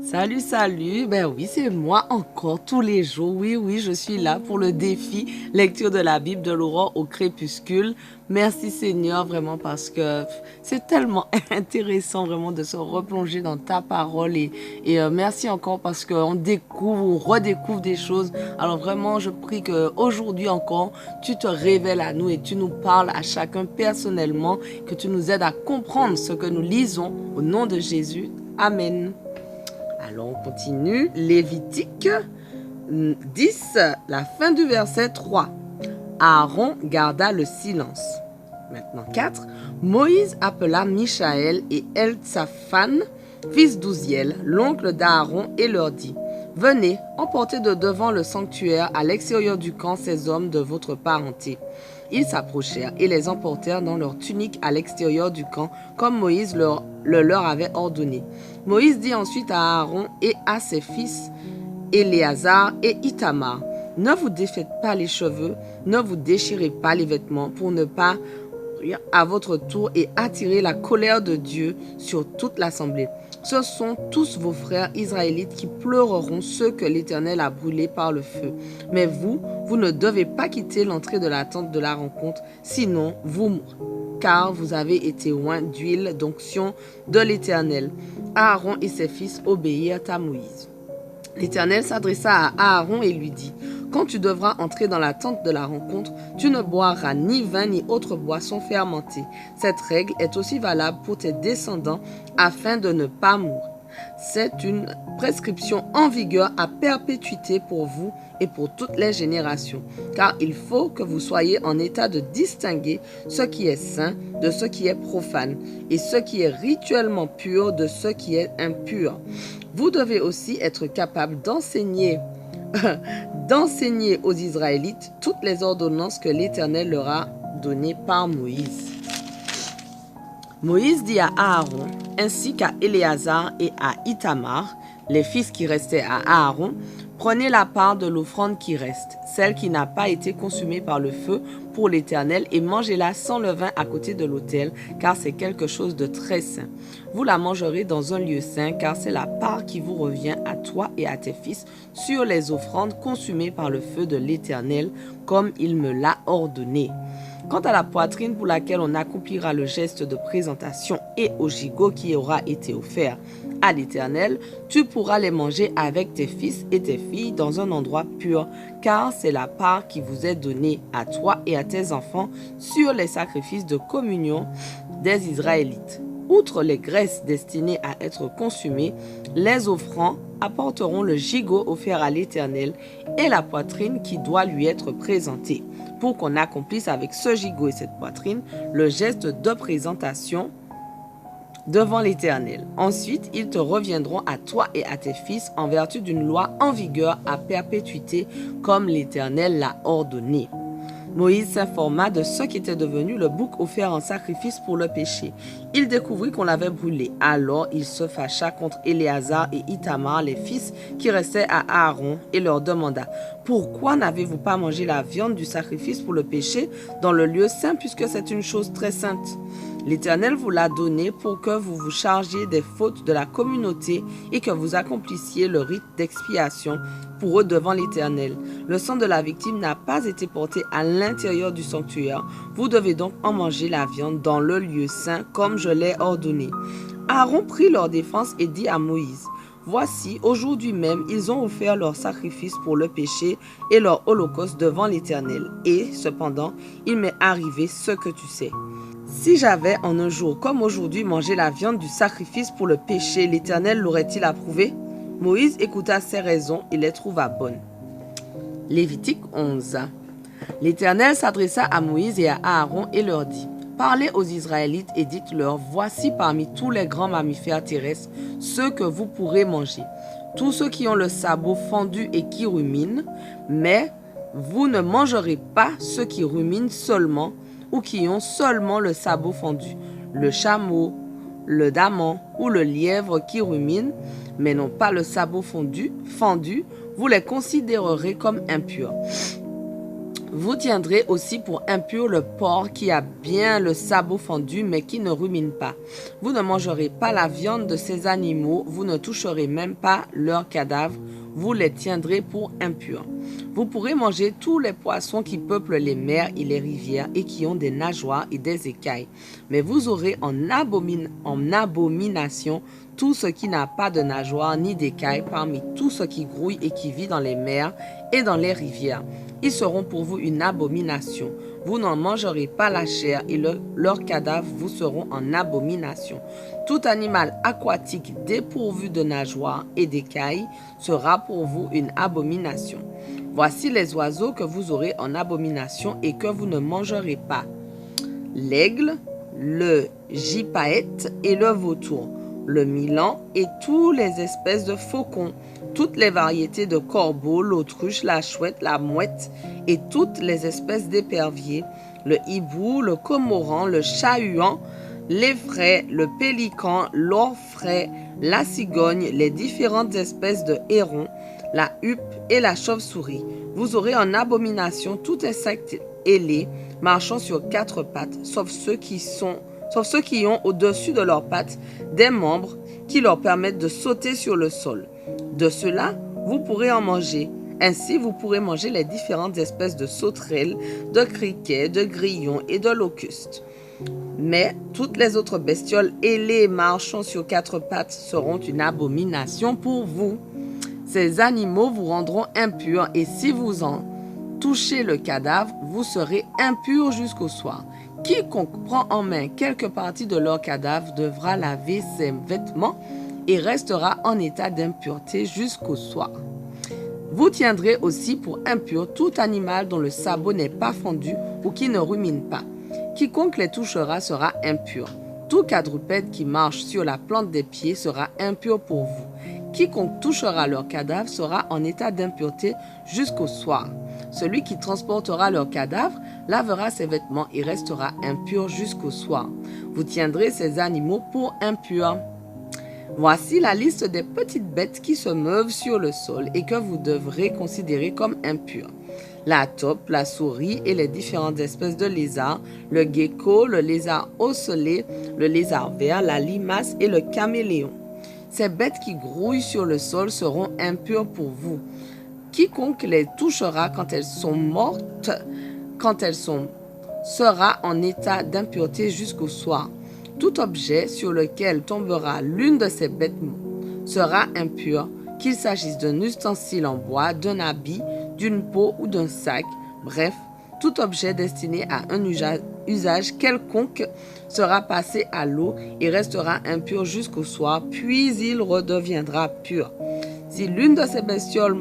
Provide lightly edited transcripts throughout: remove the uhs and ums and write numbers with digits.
Salut, salut. Ben oui, c'est moi encore tous les jours. Oui, je suis là pour le défi lecture de la Bible de l'aurore au crépuscule. Merci Seigneur, vraiment, parce que c'est tellement intéressant vraiment de se replonger dans ta parole et merci encore parce qu'on découvre, on redécouvre des choses. Alors vraiment, je prie que aujourd'hui encore, tu te révèles à nous et tu nous parles à chacun personnellement, que tu nous aides à comprendre ce que nous lisons au nom de Jésus. Amen. Alors on continue. Lévitique 10, la fin du verset 3. Aaron garda le silence. Maintenant 4. Moïse appela Michaël et Eltsaphan, fils d'Ouziel, l'oncle d'Aaron, et leur dit: Venez, emportez de devant le sanctuaire à l'extérieur du camp ces hommes de votre parenté. Ils s'approchèrent et les emportèrent dans leurs tuniques à l'extérieur du camp, comme Moïse leur avait ordonné. Moïse dit ensuite à Aaron et à ses fils, Éléazar et Ithamar: Ne vous défaites pas les cheveux, ne vous déchirez pas les vêtements pour ne pas à votre tour et attirer la colère de Dieu sur toute l'assemblée. Ce sont tous vos frères israélites qui pleureront ceux que l'Éternel a brûlés par le feu. Mais vous ne devez pas quitter l'entrée de la tente de la rencontre, sinon vous mourrez, car vous avez été oints d'huile d'onction de l'Éternel. Aaron et ses fils obéirent à Moïse. L'Éternel s'adressa à Aaron et lui dit: Quand tu devras entrer dans la tente de la rencontre, tu ne boiras ni vin ni autre boisson fermentée. Cette règle est aussi valable pour tes descendants afin de ne pas mourir. C'est une prescription en vigueur à perpétuité pour vous et pour toutes les générations, car il faut que vous soyez en état de distinguer ce qui est saint de ce qui est profane, et ce qui est rituellement pur de ce qui est impur. Vous devez aussi être capable d'enseigner aux Israélites toutes les ordonnances que l'Éternel leur a données par Moïse. Moïse dit à Aaron, ainsi qu'à Éléazar et à Ithamar, les fils qui restaient à Aaron: Prenez la part de l'offrande qui reste, celle qui n'a pas été consumée par le feu pour l'Éternel, et mangez-la sans levain à côté de l'autel, car c'est quelque chose de très saint. Vous la mangerez dans un lieu saint, car c'est la part qui vous revient à toi et à tes fils sur les offrandes consumées par le feu de l'Éternel, comme il me l'a ordonné. Quant à la poitrine pour laquelle on accomplira le geste de présentation et au gigot qui aura été offert à l'Éternel, tu pourras les manger avec tes fils et tes filles dans un endroit pur, car c'est la part qui vous est donnée à toi et à tes enfants sur les sacrifices de communion des Israélites. Outre les graisses destinées à être consumées, les offrants apporteront le gigot offert à l'Éternel et la poitrine qui doit lui être présentée, pour qu'on accomplisse avec ce gigot et cette poitrine le geste de présentation devant l'Éternel. Ensuite, ils te reviendront à toi et à tes fils en vertu d'une loi en vigueur à perpétuité, comme l'Éternel l'a ordonné. Moïse s'informa de ce qu'était devenu le bouc offert en sacrifice pour le péché. Il découvrit qu'on l'avait brûlé. Alors il se fâcha contre Éléazar et Ithamar, les fils qui restaient à Aaron, et leur demanda: Pourquoi n'avez-vous pas mangé la viande du sacrifice pour le péché dans le lieu saint, puisque c'est une chose très sainte? L'Éternel vous l'a donné pour que vous vous chargiez des fautes de la communauté et que vous accomplissiez le rite d'expiation pour eux devant l'Éternel. Le sang de la victime n'a pas été porté à l'intérieur du sanctuaire. Vous devez donc en manger la viande dans le lieu saint comme je l'ai ordonné. Aaron prit leur défense et dit à Moïse: Voici, aujourd'hui même, ils ont offert leur sacrifice pour le péché et leur holocauste devant l'Éternel. Et, cependant, il m'est arrivé ce que tu sais. Si j'avais en un jour comme aujourd'hui mangé la viande du sacrifice pour le péché, l'Éternel l'aurait-il approuvé? Moïse écouta ces raisons et les trouva bonnes. Lévitique 11. L'Éternel s'adressa à Moïse et à Aaron et leur dit: Parlez aux Israélites et dites-leur: Voici parmi tous les grands mammifères terrestres ceux que vous pourrez manger, tous ceux qui ont le sabot fendu et qui ruminent, mais vous ne mangerez pas ceux qui ruminent seulement ou qui ont seulement le sabot fendu, le chameau, le daman ou le lièvre qui rumine, mais n'ont pas le sabot fendu, vous les considérerez comme impurs. Vous tiendrez aussi pour impur le porc qui a bien le sabot fendu mais qui ne rumine pas. Vous ne mangerez pas la viande de ces animaux, vous ne toucherez même pas leurs cadavres, vous les tiendrez pour impurs. Vous pourrez manger tous les poissons qui peuplent les mers et les rivières et qui ont des nageoires et des écailles. Mais vous aurez en abomination tout ce qui n'a pas de nageoires ni d'écailles parmi tout ce qui grouille et qui vit dans les mers et dans les rivières. Ils seront pour vous une abomination. Vous n'en mangerez pas la chair et leurs cadavres vous seront en abomination. Tout animal aquatique dépourvu de nageoires et d'écailles sera pour vous une abomination. Voici les oiseaux que vous aurez en abomination et que vous ne mangerez pas. L'aigle, le gypaète et le vautour, le milan et toutes les espèces de faucons, toutes les variétés de corbeaux, l'autruche, la chouette, la mouette et toutes les espèces d'éperviers, le hibou, le cormoran, le chat-huant, l'effraie, le pélican, l'orfraie, la cigogne, les différentes espèces de hérons, la huppe et la chauve-souris. Vous aurez en abomination tout insecte ailé, marchant sur quatre pattes, sauf ceux qui ont au-dessus de leurs pattes des membres qui leur permettent de sauter sur le sol. De cela, vous pourrez en manger. Ainsi, vous pourrez manger les différentes espèces de sauterelles, de criquets, de grillons et de locustes. Mais toutes les autres bestioles ailées marchant sur quatre pattes seront une abomination pour vous. Ces animaux vous rendront impurs et si vous en touchez le cadavre, vous serez impurs jusqu'au soir. Quiconque prend en main quelque partie de leur cadavre devra laver ses vêtements et restera en état d'impureté jusqu'au soir. Vous tiendrez aussi pour impur tout animal dont le sabot n'est pas fendu ou qui ne rumine pas. Quiconque les touchera sera impur. Tout quadrupède qui marche sur la plante des pieds sera impur pour vous. Quiconque touchera leur cadavre sera en état d'impureté jusqu'au soir. Celui qui transportera leur cadavre lavera ses vêtements et restera impur jusqu'au soir. Vous tiendrez ces animaux pour impurs. Voici la liste des petites bêtes qui se meuvent sur le sol et que vous devrez considérer comme impures. La taupe, la souris et les différentes espèces de lézards, le gecko, le lézard ocellé, le lézard vert, la limace et le caméléon. Ces bêtes qui grouillent sur le sol seront impures pour vous. Quiconque les touchera quand elles sont mortes, sera en état d'impureté jusqu'au soir. Tout objet sur lequel tombera l'une de ces bêtes sera impur, qu'il s'agisse d'un ustensile en bois, d'un habit, d'une peau ou d'un sac. Bref, tout objet destiné à un usage quelconque sera passé à l'eau et restera impur jusqu'au soir, puis il redeviendra pur. Si l'une de ces bestioles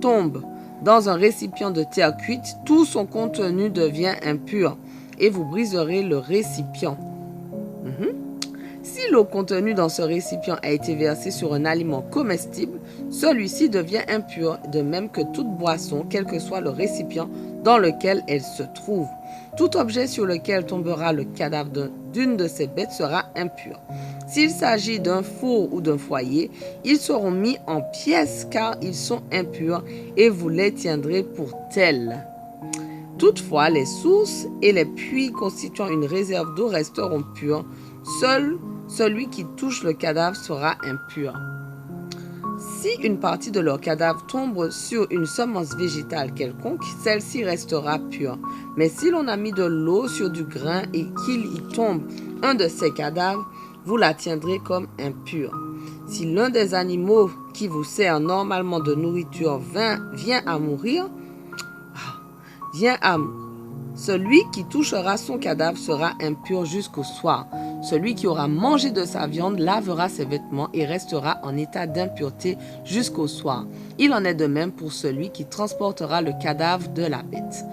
tombe dans un récipient de terre cuite, tout son contenu devient impur et vous briserez le récipient. Si l'eau contenue dans ce récipient a été versée sur un aliment comestible, celui-ci devient impur, de même que toute boisson, quel que soit le récipient dans lequel elle se trouve. Tout objet sur lequel tombera le cadavre d'une de ces bêtes sera impur. S'il s'agit d'un four ou d'un foyer, ils seront mis en pièces car ils sont impurs et vous les tiendrez pour tels. Toutefois, les sources et les puits constituant une réserve d'eau resteront purs. Seul celui qui touche le cadavre sera impur. Si une partie de leur cadavre tombe sur une semence végétale quelconque, celle-ci restera pure. Mais si l'on a mis de l'eau sur du grain et qu'il y tombe un de ces cadavres, vous la tiendrez comme impure. Si l'un des animaux qui vous sert normalement de nourriture vient à mourir, celui qui touchera son cadavre sera impur jusqu'au soir. Celui qui aura mangé de sa viande lavera ses vêtements et restera en état d'impureté jusqu'au soir. Il en est de même pour celui qui transportera le cadavre de la bête.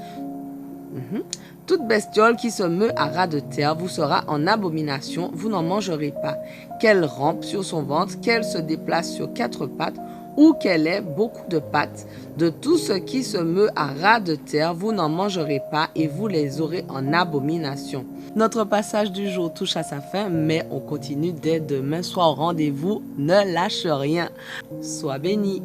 Toute bestiole qui se meut à ras de terre vous sera en abomination, vous n'en mangerez pas. Qu'elle rampe sur son ventre, qu'elle se déplace sur quatre pattes, ou qu'elle ait beaucoup de pattes. De tout ce qui se meut à ras de terre, vous n'en mangerez pas et vous les aurez en abomination. Notre passage du jour touche à sa fin, mais on continue dès demain. Sois au rendez-vous, ne lâche rien. Sois béni.